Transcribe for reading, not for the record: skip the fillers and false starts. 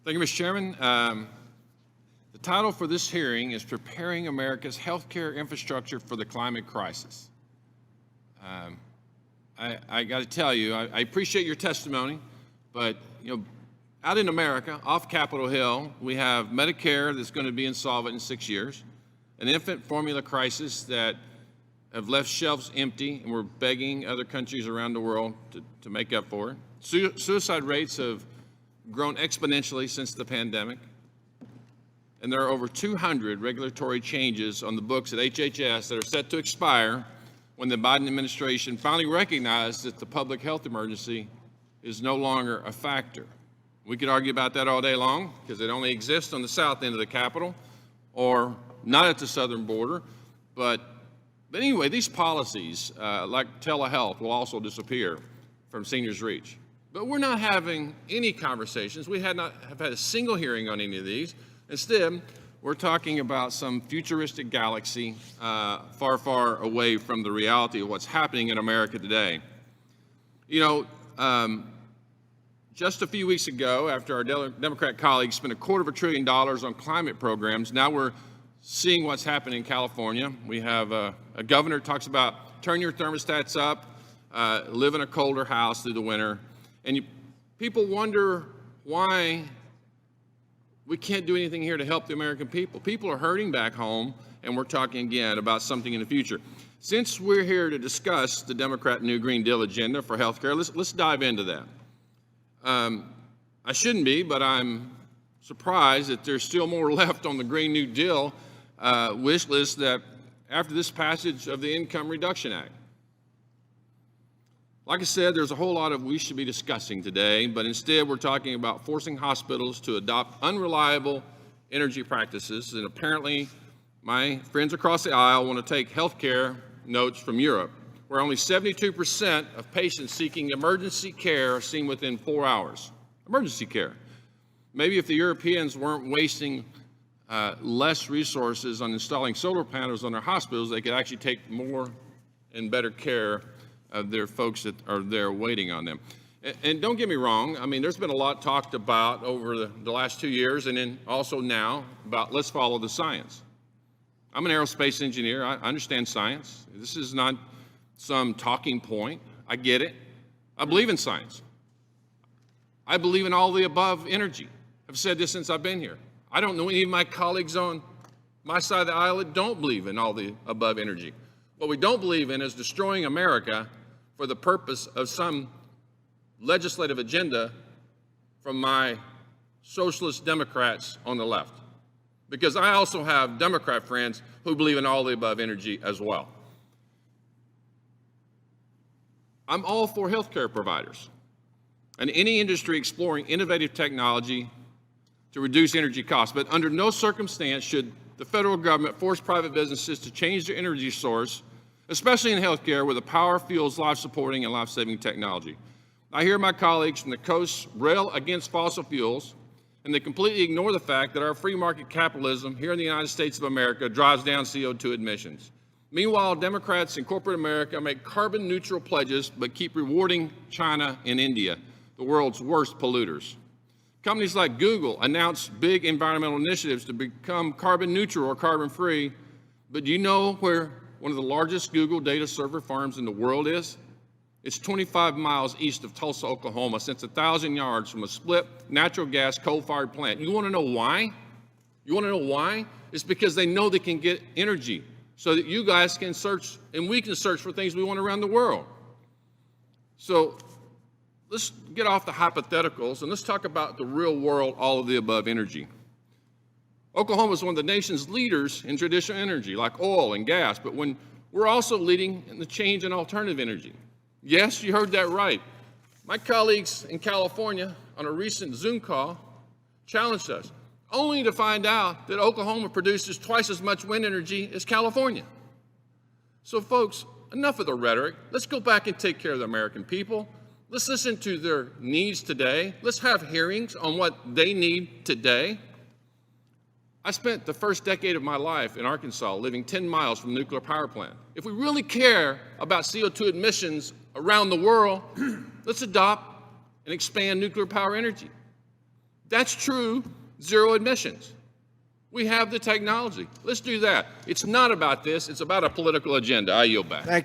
Thank you, Mr. Chairman. The title for this hearing is Preparing America's Healthcare Infrastructure for the Climate Crisis. I got to tell you, I appreciate your testimony, but out in America, off Capitol Hill, we have Medicare that's going to be insolvent in 6 years, an infant formula crisis that have left shelves empty, and we're begging other countries around the world to make up for it. Suicide rates have grown exponentially since the pandemic, and there are over 200 regulatory changes on the books at HHS that are set to expire when the Biden administration finally recognized that the public health emergency is no longer a factor. We could argue about that all day long because it only exists on the south end of the Capitol or not at the southern border. But anyway, these policies like telehealth will also disappear from seniors' reach. But we're not having any conversations. We have had a single hearing on any of these. Instead, we're talking about some futuristic galaxy far, far away from the reality of what's happening in America today. Just a few weeks ago, after our Democrat colleagues spent $250 billion on climate programs, now we're seeing what's happening in California. We have a governor who talks about turn your thermostats up, live in a colder house through the winter. And people wonder why we can't do anything here to help the American people. People are hurting back home, and we're talking again about something in the future. Since we're here to discuss the Democrat New Green Deal agenda for health care, let's dive into that. I shouldn't be, but I'm surprised that there's still more left on the Green New Deal wish list that after this passage of the Income Reduction Act. Like I said, there's a whole lot of we should be discussing today, but instead we're talking about forcing hospitals to adopt unreliable energy practices, and apparently my friends across the aisle want to take healthcare notes from Europe, where only 72% of patients seeking emergency care are seen within 4 hours. Emergency care. Maybe if the Europeans weren't wasting less resources on installing solar panels on their hospitals, they could actually take more and better care of their folks that are there waiting on them. And don't get me wrong, I mean, there's been a lot talked about over the last 2 years and then also now about let's follow the science. I'm an aerospace engineer. I understand science. This is not some talking point. I get it. I believe in science. I believe in all the above energy. I've said this since I've been here. I don't know any of my colleagues on my side of the aisle that don't believe in all the above energy. What we don't believe in is destroying America for the purpose of some legislative agenda from my socialist Democrats on the left. Because I also have Democrat friends who believe in all the above energy as well. I'm all for healthcare providers and any industry exploring innovative technology to reduce energy costs, but under no circumstance should the federal government force private businesses to change their energy source, especially in healthcare where the power fuels life-supporting and life-saving technology. I hear my colleagues from the coast rail against fossil fuels, and they completely ignore the fact that our free market capitalism here in the United States of America drives down CO2 emissions. Meanwhile, Democrats in corporate America make carbon neutral pledges but keep rewarding China and India, the world's worst polluters. Companies like Google announce big environmental initiatives to become carbon neutral or carbon free, but do you know where one of the largest Google data server farms in the world is? It's 25 miles east of Tulsa, Oklahoma, since 1,000 yards from a split natural gas coal-fired plant. You want to know why? You want to know why? It's because they know they can get energy so that you guys can search and we can search for things we want around the world. So let's get off the hypotheticals and let's talk about the real world, all of the above energy. Oklahoma is one of the nation's leaders in traditional energy like oil and gas, but when we're also leading in the change in alternative energy. Yes, you heard that right. My colleagues in California on a recent Zoom call challenged us, only to find out that Oklahoma produces twice as much wind energy as California. So folks, enough of the rhetoric. Let's go back and take care of the American people. Let's listen to their needs today. Let's have hearings on what they need today. I spent the first decade of my life in Arkansas living 10 miles from a nuclear power plant. If we really care about CO2 emissions around the world, let's adopt and expand nuclear power energy. That's true zero emissions. We have the technology. Let's do that. It's not about this. It's about a political agenda. I yield back. Thank